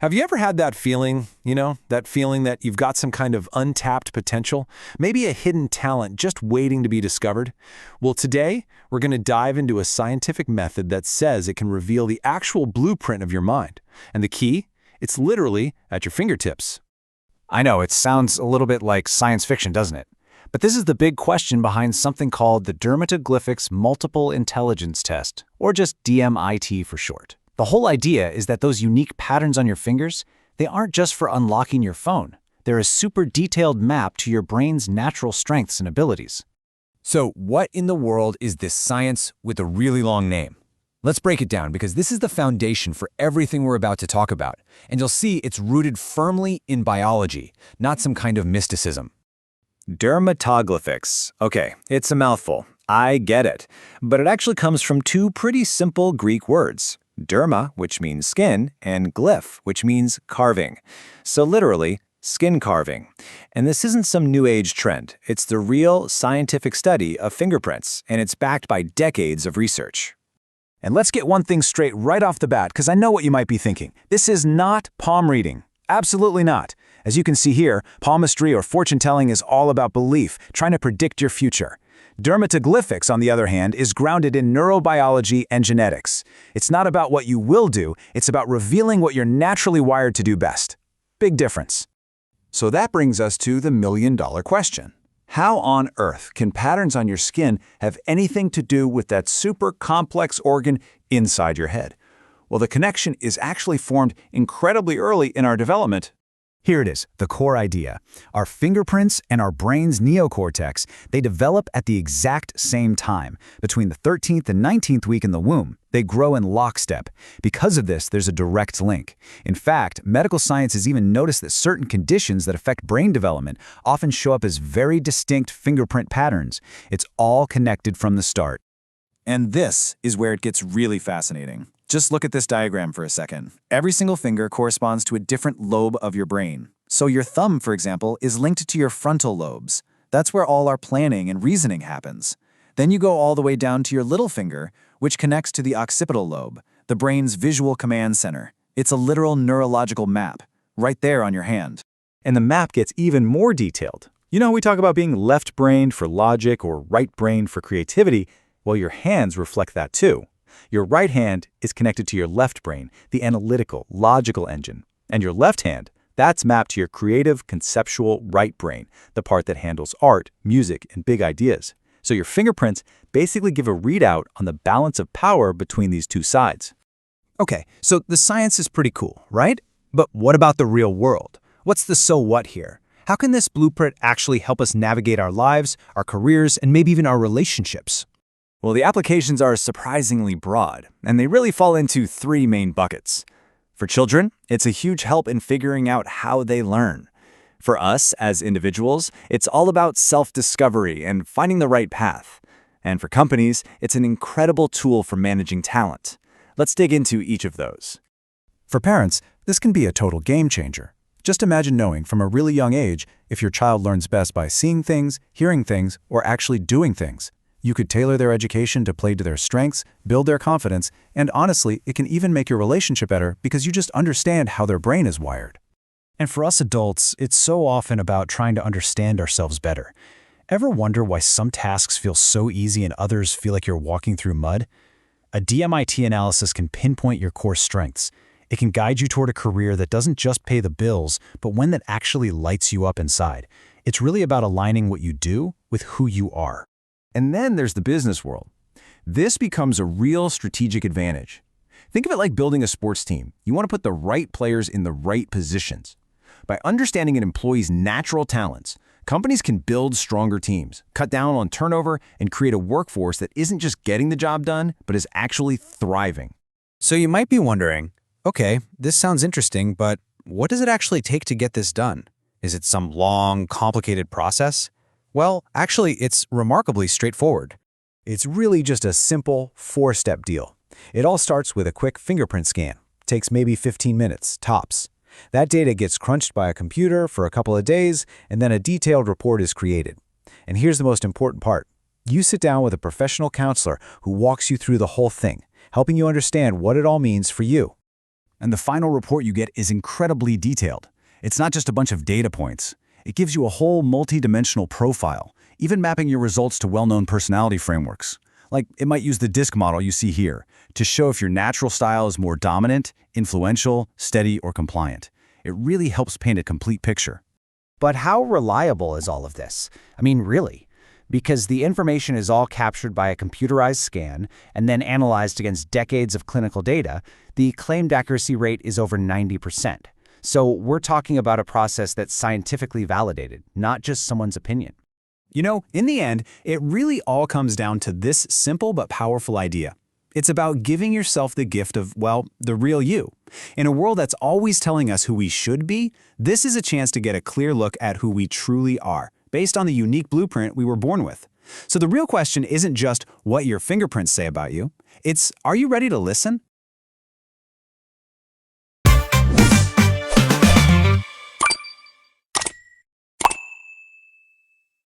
Have you ever had that feeling, that feeling that you've got some kind of untapped potential, maybe a hidden talent just waiting to be discovered? Well, today, we're going to dive into a scientific method that says it can reveal the actual blueprint of your mind. And the key? It's literally at your fingertips. I know, it sounds a little bit like science fiction, doesn't it? But this is the big question behind something called the Dermatoglyphics Multiple Intelligence Test, or just DMIT for short. The whole idea is that those unique patterns on your fingers, they aren't just for unlocking your phone. They're a super detailed map to your brain's natural strengths and abilities. So what in the world is this science with a really long name? Let's break it down because this is the foundation for everything we're about to talk about. And you'll see it's rooted firmly in biology, not some kind of mysticism. Dermatoglyphics. Okay, it's a mouthful. I get it. But it actually comes from two pretty simple Greek words. Derma, which means skin, and glyph, which means carving. So literally, skin carving. And this isn't some new age trend. It's the real scientific study of fingerprints, and it's backed by decades of research. And let's get one thing straight right off the bat, because I know what you might be thinking. This is not palm reading. Absolutely not. As you can see here, palmistry or fortune-telling is all about belief, trying to predict your future. Dermatoglyphics, on the other hand, is grounded in neurobiology and genetics. It's not about what you will do, it's about revealing what you're naturally wired to do best. Big difference. So that brings us to the million-dollar question. How on earth can patterns on your skin have anything to do with that super complex organ inside your head? Well, the connection is actually formed incredibly early in our development. Here it is, the core idea. Our fingerprints and our brain's neocortex, they develop at the exact same time. Between the 13th and 19th week in the womb, they grow in lockstep. Because of this, there's a direct link. In fact, medical science has even noticed that certain conditions that affect brain development often show up as very distinct fingerprint patterns. It's all connected from the start. And this is where it gets really fascinating. Just look at this diagram for a second. Every single finger corresponds to a different lobe of your brain. So your thumb, for example, is linked to your frontal lobes. That's where all our planning and reasoning happens. Then you go all the way down to your little finger, which connects to the occipital lobe, the brain's visual command center. It's a literal neurological map, right there on your hand. And the map gets even more detailed. You know, we talk about being left-brained for logic or right-brained for creativity. Well, your hands reflect that too. Your right hand is connected to your left brain, the analytical, logical engine. And your left hand, that's mapped to your creative, conceptual right brain, the part that handles art, music, and big ideas. So your fingerprints basically give a readout on the balance of power between these two sides. Okay, so the science is pretty cool, right? But what about the real world? What's the so what here? How can this blueprint actually help us navigate our lives, our careers, and maybe even our relationships? Well, the applications are surprisingly broad, and they really fall into three main buckets. For children, it's a huge help in figuring out how they learn. For us as individuals, it's all about self-discovery and finding the right path. And for companies, it's an incredible tool for managing talent. Let's dig into each of those. For parents, this can be a total game changer. Just imagine knowing from a really young age if your child learns best by seeing things, hearing things, or actually doing things. You could tailor their education to play to their strengths, build their confidence, and honestly, it can even make your relationship better because you just understand how their brain is wired. And for us adults, it's so often about trying to understand ourselves better. Ever wonder why some tasks feel so easy and others feel like you're walking through mud? A DMIT analysis can pinpoint your core strengths. It can guide you toward a career that doesn't just pay the bills, but one that actually lights you up inside. It's really about aligning what you do with who you are. And then there's the business world. This becomes a real strategic advantage. Think of it like building a sports team. You want to put the right players in the right positions. By understanding an employee's natural talents, companies can build stronger teams, cut down on turnover, and create a workforce that isn't just getting the job done, but is actually thriving. So you might be wondering, okay, this sounds interesting, but what does it actually take to get this done? Is it some long, complicated process? Well, actually, it's remarkably straightforward. It's really just a simple 4-step deal. It all starts with a quick fingerprint scan. Takes maybe 15 minutes, tops. That data gets crunched by a computer for a couple of days, and then a detailed report is created. And here's the most important part. You sit down with a professional counselor who walks you through the whole thing, helping you understand what it all means for you. And the final report you get is incredibly detailed. It's not just a bunch of data points. It gives you a whole multi-dimensional profile, even mapping your results to well-known personality frameworks. Like, it might use the DISC model you see here to show if your natural style is more dominant, influential, steady, or compliant. It really helps paint a complete picture. But how reliable is all of this? I mean, really? Because the information is all captured by a computerized scan and then analyzed against decades of clinical data, the claimed accuracy rate is over 90%. So we're talking about a process that's scientifically validated, not just someone's opinion. You know, in the end, it really all comes down to this simple but powerful idea. It's about giving yourself the gift of, well, the real you. In a world that's always telling us who we should be, this is a chance to get a clear look at who we truly are, based on the unique blueprint we were born with. So the real question isn't just what your fingerprints say about you. It's, are you ready to listen?